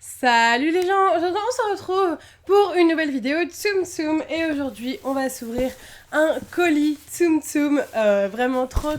Salut les gens, aujourd'hui on se retrouve pour une nouvelle vidéo de Tsum Tsum et aujourd'hui on va s'ouvrir un colis Tsum Tsum vraiment trop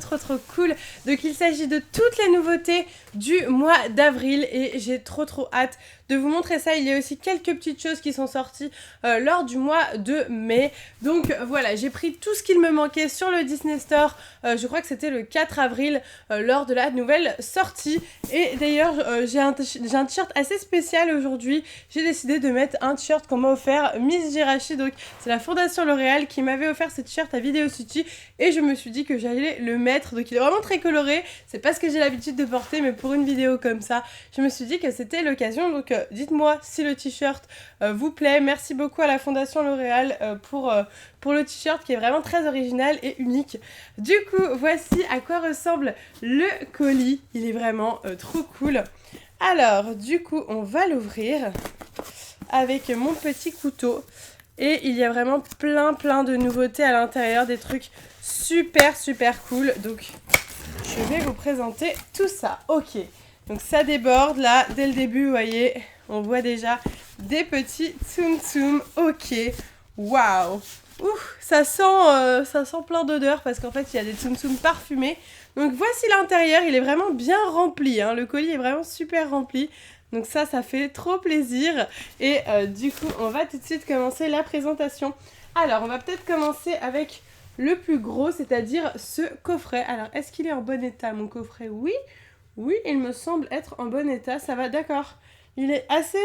cool. Donc il s'agit de toutes les nouveautés du mois d'avril et j'ai trop hâte de vous montrer ça. Il y a aussi quelques petites choses qui sont sorties lors du mois de mai. Donc voilà, j'ai pris tout ce qu'il me manquait sur le Disney Store, je crois que c'était le 4 avril lors de la nouvelle sortie. Et d'ailleurs j'ai un t-shirt assez spécial aujourd'hui. J'ai décidé de mettre un t-shirt qu'on m'a offert Miss Jirachi, donc c'est la fondation L'Oréal qui m'avait offert ce t-shirt à Vidéo City et je me suis dit que j'allais le mettre. Donc il est vraiment très coloré, c'est pas ce que j'ai l'habitude de porter, mais pour une vidéo comme ça je me suis dit que c'était l'occasion. Donc dites-moi si le t-shirt vous plaît. Merci beaucoup à la fondation L'Oréal pour le t-shirt qui est vraiment très original et unique. Du coup voici à quoi ressemble le colis, il est vraiment trop cool. Alors du coup on va l'ouvrir avec mon petit couteau et il y a vraiment plein de nouveautés à l'intérieur, des trucs super cool. Donc je vais vous présenter tout ça. Ok, donc ça déborde là dès le début, vous voyez, on voit déjà des petits Tsum Tsum. Ok, waouh, ça sent plein d'odeurs parce qu'en fait il y a des Tsum Tsum parfumés. Donc voici l'intérieur, il est vraiment bien rempli, hein. Le colis est vraiment super rempli. Donc ça fait trop plaisir. Et du coup, on va tout de suite commencer la présentation. Alors, on va peut-être commencer avec le plus gros, c'est-à-dire ce coffret. Alors, est-ce qu'il est en bon état, mon coffret? Oui, il me semble être en bon état. Ça va, d'accord. Il est assez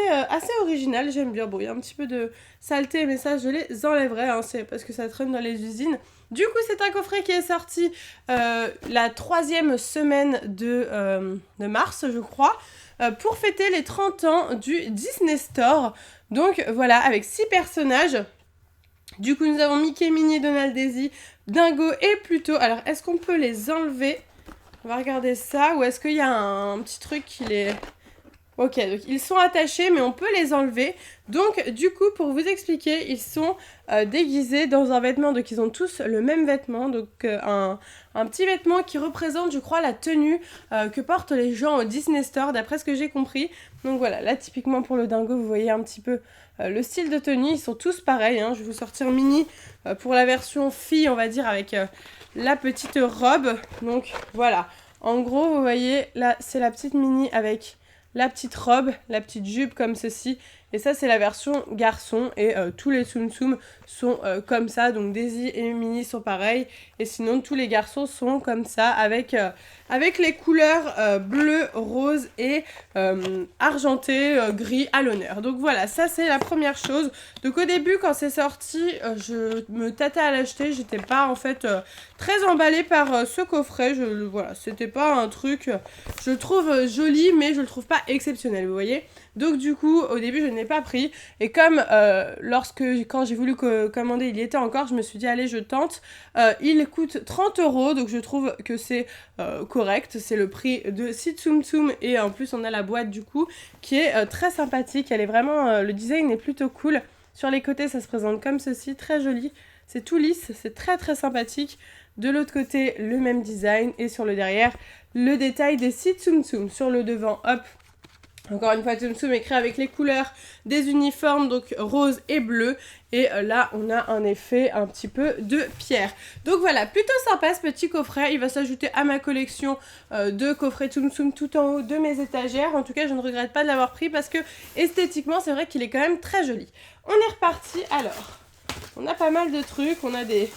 original, j'aime bien. Bon, il y a un petit peu de saleté, mais ça, je les enlèverai, hein, c'est parce que ça traîne dans les usines. Du coup, c'est un coffret qui est sorti la 3e semaine de mars, je crois, pour fêter les 30 ans du Disney Store. Donc voilà, avec 6 personnages. Du coup, nous avons Mickey, Minnie, Donald, Daisy, Dingo et Pluto. Alors, est-ce qu'on peut les enlever? On va regarder ça. Ou est-ce qu'il y a un petit truc qui les... Ok, donc ils sont attachés, mais on peut les enlever. Donc, du coup, pour vous expliquer, ils sont déguisés dans un vêtement. Donc, ils ont tous le même vêtement. Donc, un petit vêtement qui représente, je crois, la tenue que portent les gens au Disney Store, d'après ce que j'ai compris. Donc, voilà, là, typiquement pour le dingo, vous voyez un petit peu le style de tenue. Ils sont tous pareils, hein. Je vais vous sortir Minnie pour la version fille, on va dire, avec la petite robe. Donc, voilà. En gros, vous voyez, là, c'est la petite Minnie avec... la petite robe, la petite jupe comme ceci. Et ça, c'est la version garçon. Et tous les Tsum Tsum sont comme ça. Donc Daisy et Minnie sont pareils. Et sinon, tous les garçons sont comme ça. Avec les couleurs bleu, rose et argenté, gris à l'honneur. Donc voilà, ça c'est la première chose. Donc au début, quand c'est sorti, je me tâtais à l'acheter. J'étais pas en fait très emballée par ce coffret. Voilà, c'était pas un truc... je le trouve joli, mais je le trouve pas exceptionnel, vous voyez. Donc du coup, au début, je ne l'ai pas pris. Et comme quand j'ai voulu commander, il y était encore, je me suis dit, allez, je tente. Il coûte 30 €, donc je trouve que c'est correct. C'est le prix de 6 Tsum Tsum. Et en plus, on a la boîte, du coup, qui est très sympathique. Elle est vraiment... le design est plutôt cool. Sur les côtés, ça se présente comme ceci, très joli. C'est tout lisse, c'est très sympathique. De l'autre côté, le même design. Et sur le derrière, le détail des 6 Tsum Tsum. Sur le devant, hop, encore une fois, Tsum Tsum écrit avec les couleurs des uniformes, donc rose et bleu. Et là, on a un effet un petit peu de pierre. Donc voilà, plutôt sympa ce petit coffret. Il va s'ajouter à ma collection de coffrets Tsum Tsum tout en haut de mes étagères. En tout cas, je ne regrette pas de l'avoir pris parce que esthétiquement, c'est vrai qu'il est quand même très joli. On est reparti. Alors, on a pas mal de trucs. On a des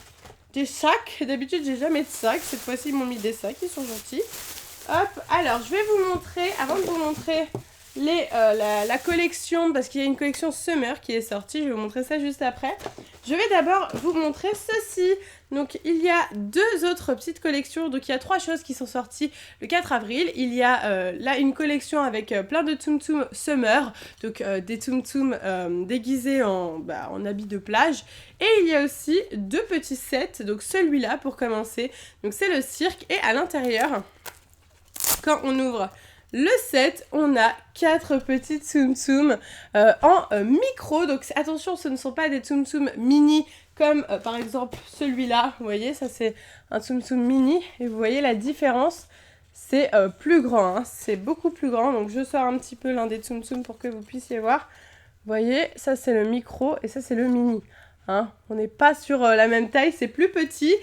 sacs. D'habitude, j'ai jamais de sacs. Cette fois-ci, ils m'ont mis des sacs. Ils sont gentils. Hop, alors, je vais vous montrer, avant de vous montrer... la collection, parce qu'il y a une collection Summer qui est sortie, je vais vous montrer ça juste après. Je vais d'abord vous montrer ceci. Donc il y a 2 autres petites collections, donc il y a 3 choses qui sont sorties le 4 avril. Il y a là une collection avec plein de Tsum Tsum Summer, donc des Tsum Tsum déguisés en habit de plage. Et il y a aussi 2 petits sets, donc celui-là pour commencer, donc c'est le cirque, et à l'intérieur, quand on ouvre le set, on a 4 petits Tsum Tsum en micro. Donc attention, ce ne sont pas des Tsum Tsum mini comme par exemple celui-là. Vous voyez, ça c'est un Tsum Tsum mini. Et vous voyez la différence. c'est plus grand, hein. C'est beaucoup plus grand. Donc je sors un petit peu l'un des Tsum Tsum pour que vous puissiez voir. Vous voyez, ça c'est le micro et ça c'est le mini. Hein, on n'est pas sur la même taille, c'est plus petit,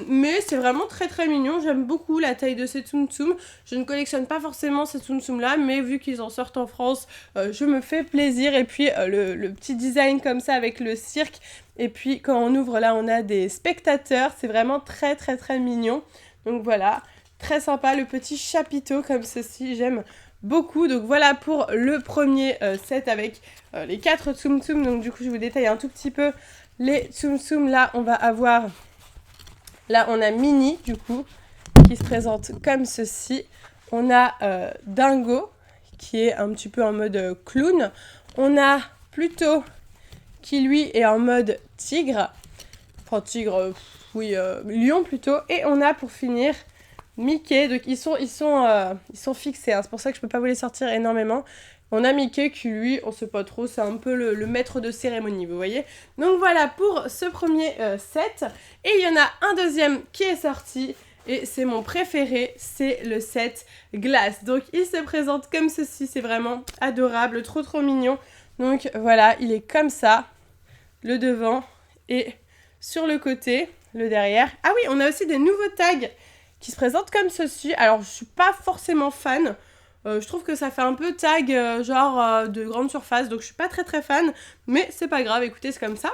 mais c'est vraiment très très mignon. J'aime beaucoup la taille de ces Tsum Tsum. Je ne collectionne pas forcément ces Tsum Tsum là, mais vu qu'ils en sortent en France, je me fais plaisir. Et puis le petit design comme ça avec le cirque. Et puis quand on ouvre là, on a des spectateurs. C'est vraiment très très très mignon. Donc voilà, très sympa le petit chapiteau comme ceci, j'aime beaucoup. Donc voilà pour le premier set avec les 4 Tsum Tsum. Donc du coup je vous détaille un tout petit peu les Tsum Tsum. Là on va avoir, là on a Mini du coup qui se présente comme ceci. On a Dingo qui est un petit peu en mode clown. On a Pluto qui lui est en mode tigre. Enfin tigre, oui, lion plutôt. Et on a pour finir Mickey. Donc ils sont fixés, hein. C'est pour ça que je peux pas vous les sortir énormément. On a Mickey qui lui, on sait pas trop, c'est un peu le maître de cérémonie, vous voyez. Donc voilà pour ce premier set. Et il y en a un deuxième qui est sorti. Et c'est mon préféré, c'est le set glace. Donc il se présente comme ceci, c'est vraiment adorable, trop trop mignon. Donc voilà, il est comme ça, le devant et sur le côté, le derrière. Ah oui, on a aussi des nouveaux tags qui se présentent comme ceci. Alors je suis pas forcément fan. Je trouve que ça fait un peu tag de grande surface, donc je suis pas très très fan, mais c'est pas grave, écoutez, c'est comme ça.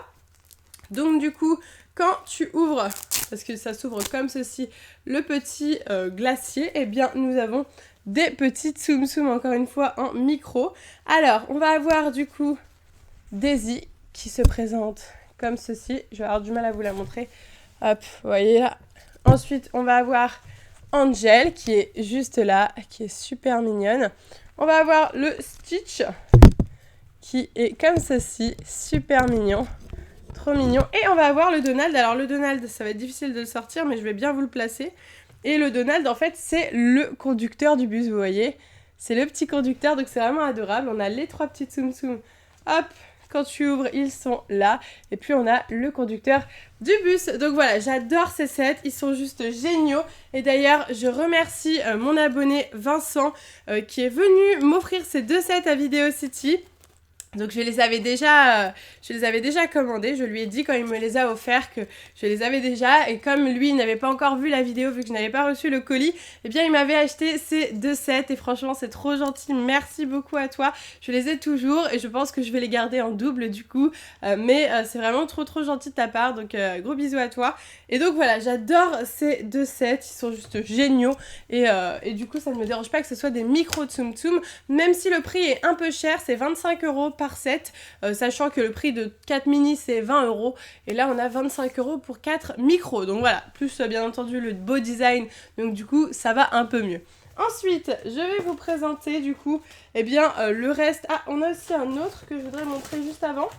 Donc du coup, quand tu ouvres, parce que ça s'ouvre comme ceci, le petit glacier, eh bien nous avons des petits Tsum Tsum, encore une fois en micro. Alors, on va avoir du coup Daisy qui se présente comme ceci. Je vais avoir du mal à vous la montrer. Hop, vous voyez là. Ensuite, on va avoir Angel qui est juste là, qui est super mignonne. On va avoir le Stitch qui est comme ceci, super mignon, trop mignon. Et on va avoir le Donald. Alors le Donald, ça va être difficile de le sortir, mais je vais bien vous le placer. Et le Donald, en fait, c'est le conducteur du bus, vous voyez. C'est le petit conducteur, donc c'est vraiment adorable. On a les 3 petits Tsum Tsum. Hop, quand tu ouvres, ils sont là. Et puis on a le conducteur du bus. Donc voilà, j'adore ces sets, ils sont juste géniaux. Et d'ailleurs, je remercie mon abonné Vincent qui est venu m'offrir ces 2 sets à Video City. Donc je les avais déjà commandés, je lui ai dit quand il me les a offerts que je les avais déjà, et comme lui il n'avait pas encore vu la vidéo vu que je n'avais pas reçu le colis, eh bien il m'avait acheté ces 2 sets et franchement c'est trop gentil, merci beaucoup à toi, je les ai toujours et je pense que je vais les garder en double du coup, mais c'est vraiment trop gentil de ta part, donc gros bisous à toi. Et donc voilà, j'adore ces 2 sets, ils sont juste géniaux et du coup ça ne me dérange pas que ce soit des micro Tsum Tsum, même si le prix est un peu cher, c'est 25 € par set, sachant que le prix de 4 mini c'est 20 € et là on a 25 € pour 4 micros, donc voilà, plus bien entendu le beau design, donc du coup ça va un peu mieux. Ensuite, je vais vous présenter du coup, eh bien le reste. Ah, on a aussi un autre que je voudrais montrer juste avant.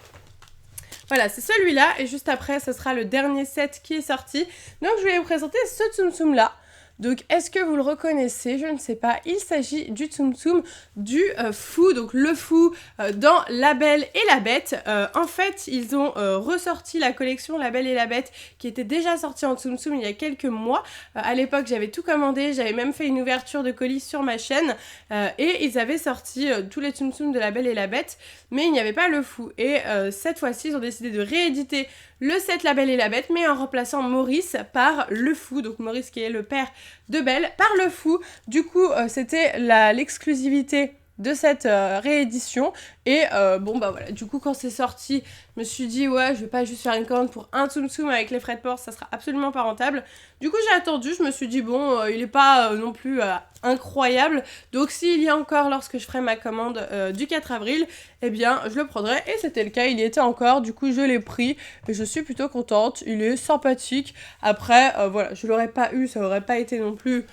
Voilà, c'est celui-là et juste après, ce sera le dernier set qui est sorti. Donc je vais vous présenter ce Tsum Tsum là. Donc, est-ce que vous le reconnaissez? Je ne sais pas. Il s'agit du Tsum Tsum du fou, donc le fou dans La Belle et la Bête. En fait, ils ont ressorti la collection La Belle et la Bête qui était déjà sortie en Tsum Tsum il y a quelques mois. À l'époque, j'avais tout commandé, j'avais même fait une ouverture de colis sur ma chaîne et ils avaient sorti tous les Tsum Tsum de La Belle et la Bête, mais il n'y avait pas le fou. Et cette fois-ci, ils ont décidé de rééditer le set La Belle et la Bête, mais en remplaçant Maurice par le fou, donc Maurice qui est le père de Belle, par le fou. Du coup, c'était l'exclusivité de cette réédition et bon bah voilà, du coup quand c'est sorti je me suis dit ouais je vais pas juste faire une commande pour un Tsum Tsum avec les frais de port, ça sera absolument pas rentable. Du coup j'ai attendu, je me suis dit bon il est pas non plus incroyable, donc s'il y a encore lorsque je ferai ma commande du 4 avril, eh bien je le prendrai, et c'était le cas, il y était encore, du coup je l'ai pris et je suis plutôt contente, il est sympathique. Après voilà, je l'aurais pas eu, ça aurait pas été non plus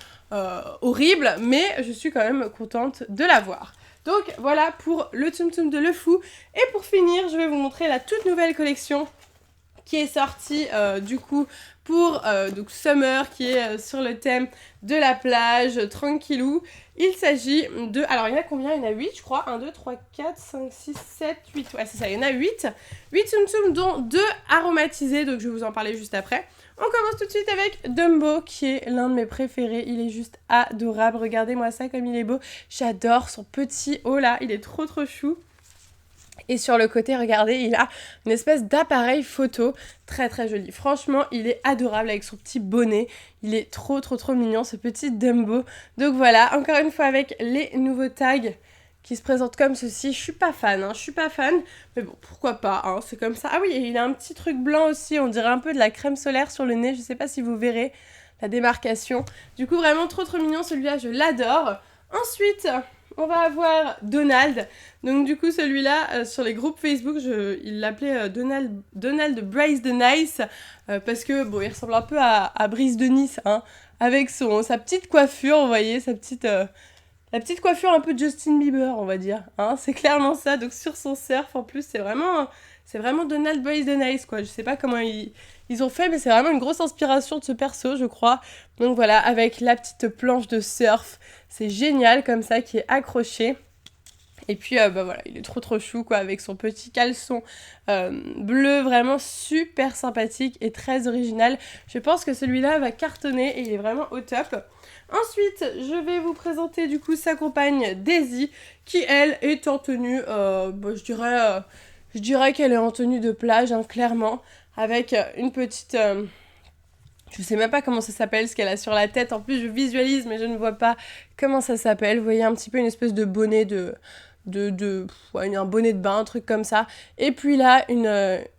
horrible, mais je suis quand même contente de l'avoir. Donc voilà pour le Tsum Tsum de Le Fou. Et pour finir, je vais vous montrer la toute nouvelle collection qui est sortie du coup pour donc Summer, qui est sur le thème de la plage, tranquillou. Il s'agit de... Alors il y en a combien? Il y en a 8 je crois. 1, 2, 3, 4, 5, 6, 7, 8. Ouais c'est ça, il y en a 8. 8 Tsum Tsum dont 2 aromatisés, donc je vais vous en parler juste après. On commence tout de suite avec Dumbo, qui est l'un de mes préférés. Il est juste adorable. Regardez-moi ça comme il est beau. J'adore son petit haut là. Il est trop chou. Et sur le côté, regardez, il a une espèce d'appareil photo très joli. Franchement, il est adorable avec son petit bonnet. Il est trop mignon, ce petit Dumbo. Donc voilà, encore une fois avec les nouveaux tags qui se présentent comme ceci. Je suis pas fan, mais bon, pourquoi pas, hein, c'est comme ça. Ah oui, et il a un petit truc blanc aussi, on dirait un peu de la crème solaire sur le nez. Je sais pas si vous verrez la démarcation. Du coup, vraiment trop mignon, celui-là, je l'adore. Ensuite, on va avoir Donald. Donc du coup, celui-là, sur les groupes Facebook, il l'appelait Donald Bryce de Nice, parce que, bon, il ressemble un peu à Brice de Nice, hein, avec sa petite coiffure, vous voyez, la petite coiffure un peu Justin Bieber, on va dire, hein, c'est clairement ça. Donc sur son surf, en plus, c'est vraiment Donald Bryce de Nice, quoi. Je sais pas comment ils ont fait, mais c'est vraiment une grosse inspiration de ce perso, je crois. Donc voilà, avec la petite planche de surf, c'est génial comme ça, qui est accrochée. Et puis voilà, il est trop chou, quoi, avec son petit caleçon bleu, vraiment super sympathique et très original. Je pense que celui-là va cartonner et il est vraiment au top. Ensuite, je vais vous présenter du coup sa compagne Daisy, qui elle est en tenue, je dirais qu'elle est en tenue de plage, hein, clairement, avec une petite... je sais même pas comment ça s'appelle, ce qu'elle a sur la tête. En plus, je visualise, mais je ne vois pas comment ça s'appelle. Vous voyez un petit peu une espèce de bonnet un bonnet de bain, un truc comme ça. Et puis là,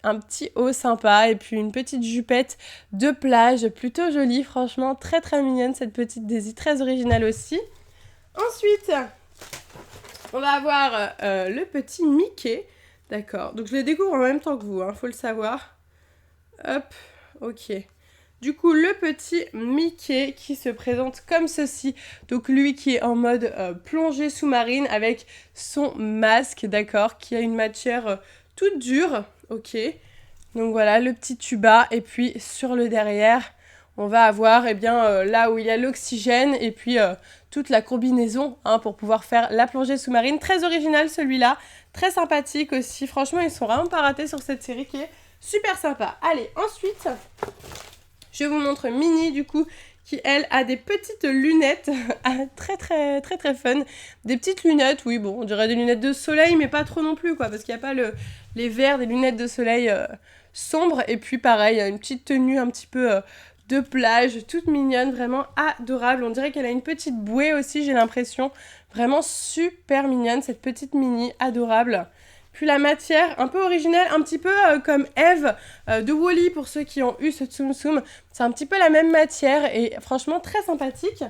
un petit haut sympa et puis une petite jupette de plage plutôt jolie. Franchement, très mignonne cette petite Daisy, très originale aussi. Ensuite, on va avoir le petit Mickey. D'accord, donc je les découvre en même temps que vous, hein, faut le savoir. Hop, ok. Du coup, le petit Mickey qui se présente comme ceci. Donc lui qui est en mode plongée sous-marine avec son masque, d'accord, qui a une matière toute dure. Ok. Donc voilà, le petit tuba. Et puis sur le derrière, on va avoir là où il y a l'oxygène et puis toute la combinaison, hein, pour pouvoir faire la plongée sous-marine. Très original celui-là, très sympathique aussi. Franchement, ils sont vraiment pas ratés sur cette série qui est super sympa. Allez, ensuite... je vous montre Minnie, du coup, qui, elle, a des petites lunettes très fun. Des petites lunettes, oui, bon, on dirait des lunettes de soleil, mais pas trop non plus, quoi, parce qu'il n'y a pas les verres des lunettes de soleil sombres. Et puis, pareil, une petite tenue un petit peu de plage, toute mignonne, vraiment adorable. On dirait qu'elle a une petite bouée aussi, j'ai l'impression. Vraiment super mignonne, cette petite Minnie, adorable. Puis la matière, un peu originale, un petit peu comme Eve de Wall-E pour ceux qui ont eu ce Tsum Tsum. C'est un petit peu la même matière et franchement très sympathique.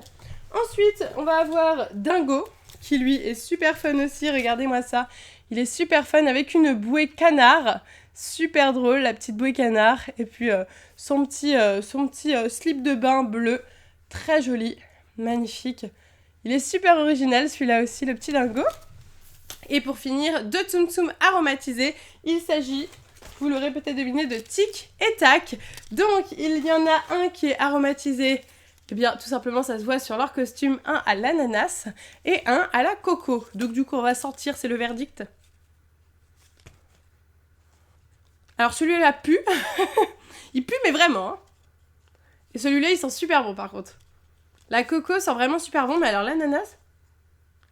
Ensuite, on va avoir Dingo, qui lui est super fun aussi, regardez-moi ça. Il est super fun avec une bouée canard, super drôle, la petite bouée canard. Et puis son petit slip de bain bleu, très joli, magnifique. Il est super original celui-là aussi, le petit Dingo. Et pour finir, deux Tsum Tsum aromatisés. Il s'agit, vous l'aurez peut-être deviné, de Tic et Tac. Donc, il y en a un qui est aromatisé, eh bien, tout simplement, ça se voit sur leur costume, un à l'ananas et un à la coco. Donc, du coup, on va sentir, c'est le verdict. Alors, celui-là pue. Il pue, mais vraiment, hein. Et celui-là, il sent super bon, par contre. La coco sent vraiment super bon, mais alors l'ananas...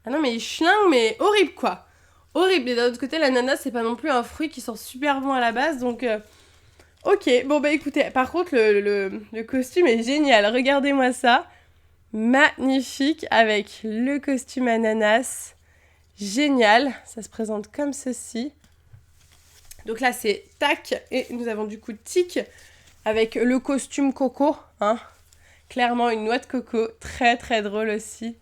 ah non, mais il schlingue, mais horrible, quoi. Horrible. Et d'un autre côté, l'ananas, c'est pas non plus un fruit qui sent super bon à la base, donc... ok, bon bah écoutez, par contre, le costume est génial. Regardez-moi ça. Magnifique, avec le costume ananas. Génial. Ça se présente comme ceci. Donc là, c'est Tac, et nous avons du coup Tic, avec le costume coco, hein. Clairement, une noix de coco. Très drôle aussi.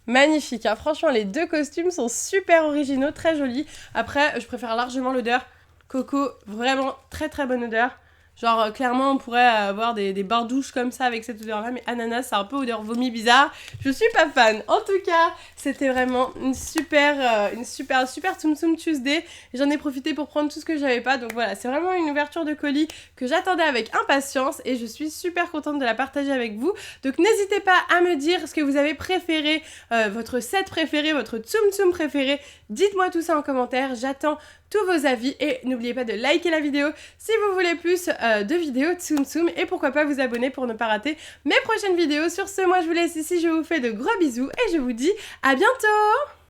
Magnifique, hein. Franchement, les deux costumes sont super originaux, très jolis. Après, je préfère largement l'odeur. Coco, vraiment très bonne odeur. Genre, clairement, on pourrait avoir des barres-douches comme ça avec cette odeur-là, mais ananas, c'est un peu odeur vomi bizarre. Je suis pas fan. En tout cas, c'était vraiment une super Tsum Tsum Tuesday. J'en ai profité pour prendre tout ce que j'avais pas. Donc voilà, c'est vraiment une ouverture de colis que j'attendais avec impatience et je suis super contente de la partager avec vous. Donc n'hésitez pas à me dire ce que vous avez préféré, votre set préféré, votre Tsum Tsum préféré. Dites-moi tout ça en commentaire. J'attends tous vos avis et n'oubliez pas de liker la vidéo si vous voulez plus de vidéos Tsum Tsum et pourquoi pas vous abonner pour ne pas rater mes prochaines vidéos. Sur ce, moi je vous laisse ici, je vous fais de gros bisous et je vous dis à bientôt.